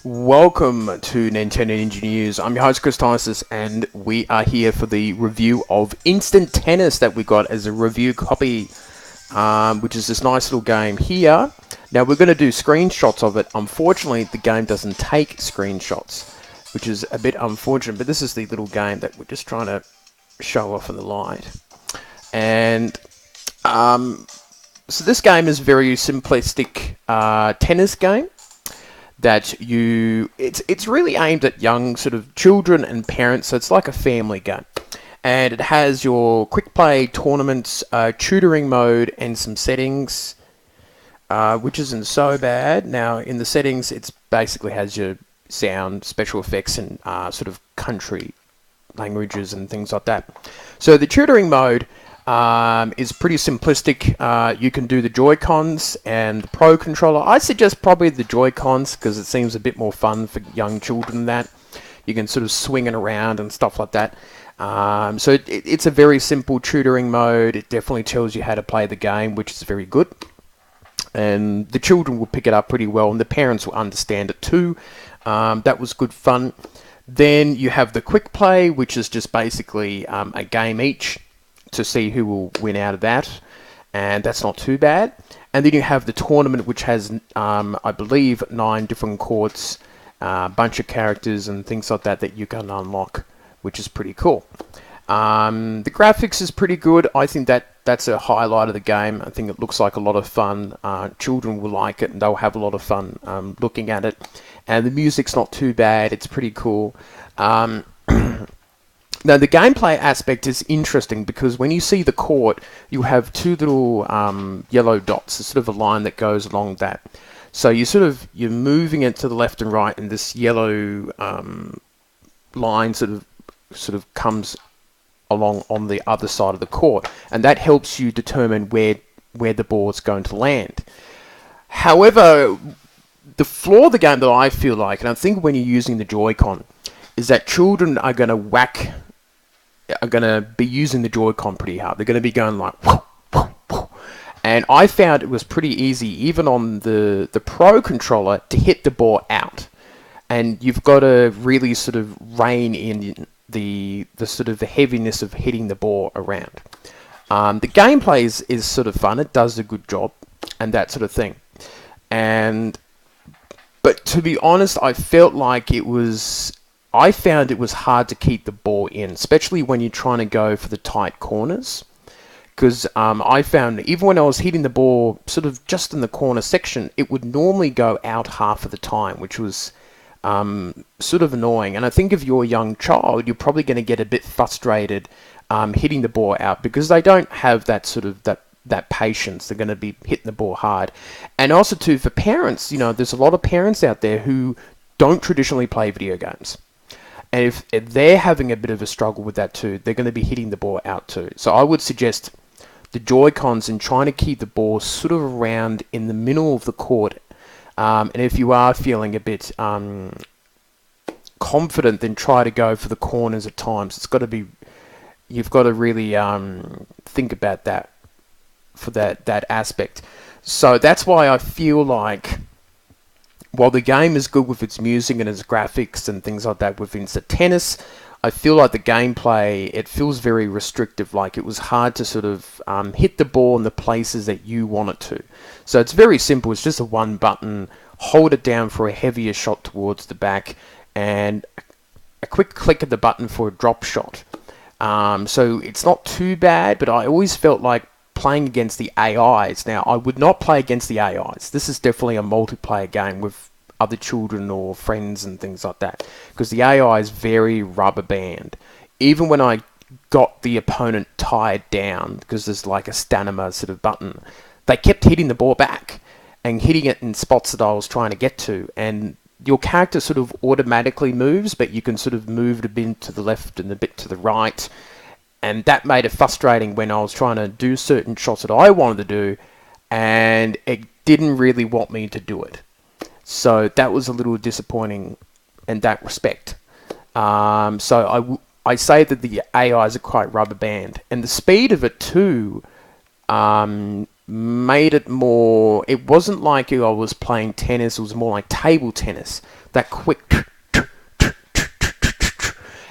Welcome to Nintendo Ninja News. I'm your host Chris Tysis, and we are here for the review of Instant Tennis that we got as a review copy, which is this nice little game here. Now we're going to do screenshots of it. Unfortunately, the game doesn't take screenshots, which is a bit unfortunate, but this is the little game that we're just trying to show off in the light. And so this game is a very simplistic tennis game. It's really aimed at young sort of children and parents, so it's like a family game. And it has your quick play tournaments, tutoring mode, and some settings, which isn't so bad. Now, in the settings, it basically has your sound, special effects, and sort of country languages and things like that. So the tutoring mode is pretty simplistic. You can do the Joy-Cons and the Pro Controller. I suggest probably the Joy-Cons because it seems a bit more fun for young children than that. You can sort of swing it around and stuff like that. So it's a very simple tutoring mode. It definitely tells you how to play the game, which is very good. And the children will pick it up pretty well, and the parents will understand it too. That was good fun. Then you have the quick play, which is just basically a game each to see who will win out of that, and that's not too bad. And then you have the tournament, which has I believe 9 different courts, a bunch of characters and things like that you can unlock, which is pretty cool. The graphics is pretty good. I think that's a highlight of the game. I think it looks like a lot of fun. Children will like it and they'll have a lot of fun looking at it. And the music's not too bad. It's pretty cool. Now, the gameplay aspect is interesting because when you see the court, you have 2 little yellow dots. It's sort of a line that goes along that. So you're moving it to the left and right, and this yellow line sort of comes along on the other side of the court, and that helps you determine where the ball's going to land. However, the flaw of the game that I feel like, and I think when you're using the Joy-Con, is that children are going to be using the Joy-Con pretty hard. They're going to be going like, whoa, whoa, whoa. And I found it was pretty easy, even on the Pro Controller, to hit the ball out. And you've got to really sort of rein in the sort of the heaviness of hitting the ball around. The gameplay is sort of fun. It does a good job and that sort of thing. But to be honest, I found it was hard to keep the ball in, especially when you're trying to go for the tight corners. Because I found even when I was hitting the ball sort of just in the corner section, it would normally go out half of the time, which was sort of annoying. And I think if you're a young child, you're probably going to get a bit frustrated hitting the ball out because they don't have that sort of that patience. They're going to be hitting the ball hard. And also too, for parents, there's a lot of parents out there who don't traditionally play video games. And if they're having a bit of a struggle with that too, they're going to be hitting the ball out too. So I would suggest the Joy-Cons and trying to keep the ball sort of around in the middle of the court. And if you are feeling a bit confident, then try to go for the corners at times. You've got to really think about that for that aspect. So that's why I feel like, while the game is good with its music and its graphics and things like that with Instant Tennis, I feel like the gameplay, it feels very restrictive. Like it was hard to sort of hit the ball in the places that you want it to. So it's very simple. It's just a one button, hold it down for a heavier shot towards the back, and a quick click of the button for a drop shot. So it's not too bad, but I always felt like playing against the AIs. Now, I would not play against the AIs. This is definitely a multiplayer game with other children or friends and things like that, because the AI is very rubber band. Even when I got the opponent tied down, because there's like a stamina sort of button, they kept hitting the ball back and hitting it in spots that I was trying to get to, and your character sort of automatically moves, but you can sort of move it a bit to the left and a bit to the right. And that made it frustrating when I was trying to do certain shots that I wanted to do, and it didn't really want me to do it. So that was a little disappointing in that respect. So I say that the AIs are quite rubber band. And the speed of it too made it more. It wasn't like I was playing tennis. It was more like table tennis. That quick,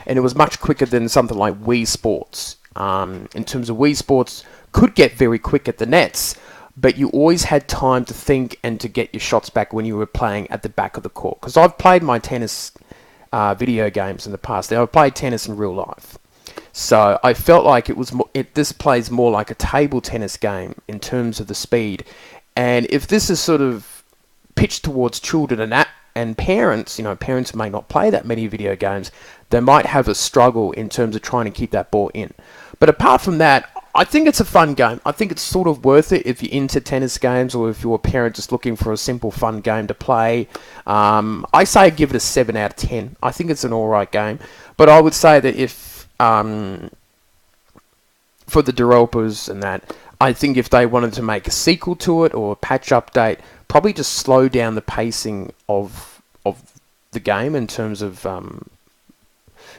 and it was much quicker than something like Wii Sports. In terms of Wii Sports, could get very quick at the nets, but you always had time to think and to get your shots back when you were playing at the back of the court. Because I've played my tennis video games in the past. I've played tennis in real life. So I felt like it was this plays more like a table tennis game in terms of the speed. And if this is sort of pitched towards children and parents, parents may not play that many video games, they might have a struggle in terms of trying to keep that ball in. But apart from that, I think it's a fun game. I think it's sort of worth it if you're into tennis games or if you're a parent just looking for a simple, fun game to play. I say give it a 7 out of 10. I think it's an alright game. But I would say that if for the developers and that, I think if they wanted to make a sequel to it or a patch update, probably just slow down the pacing of the game in terms of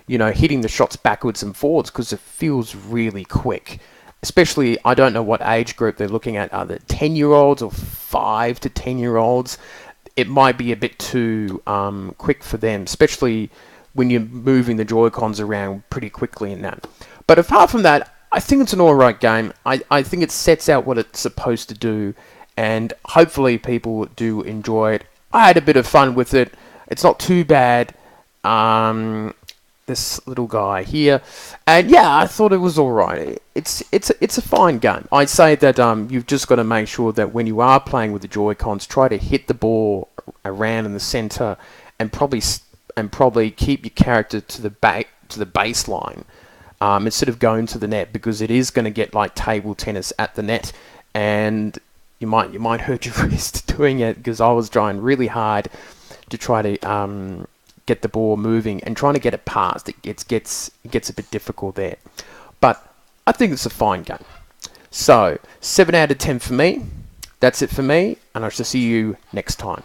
hitting the shots backwards and forwards, because it feels really quick. Especially, I don't know what age group they're looking at. Are they 10-year-olds or 5 to 10-year-olds? It might be a bit too quick for them, especially when you're moving the Joy-Cons around pretty quickly in that. But apart from that, I think it's an alright game. I think it sets out what it's supposed to do, and hopefully people do enjoy it. I had a bit of fun with it. It's not too bad. This little guy here, and yeah, I thought it was alright. It's a fine game. I'd say that you've just got to make sure that when you are playing with the Joy-Cons, try to hit the ball around in the center, and probably keep your character to the baseline instead of going to the net, because it is going to get like table tennis at the net, and you might hurt your wrist doing it, because I was trying really hard to try to get the ball moving and trying to get it past. It gets a bit difficult there, but I think it's a fine game. So 7 out of 10 for me. That's it for me, and I shall see you next time.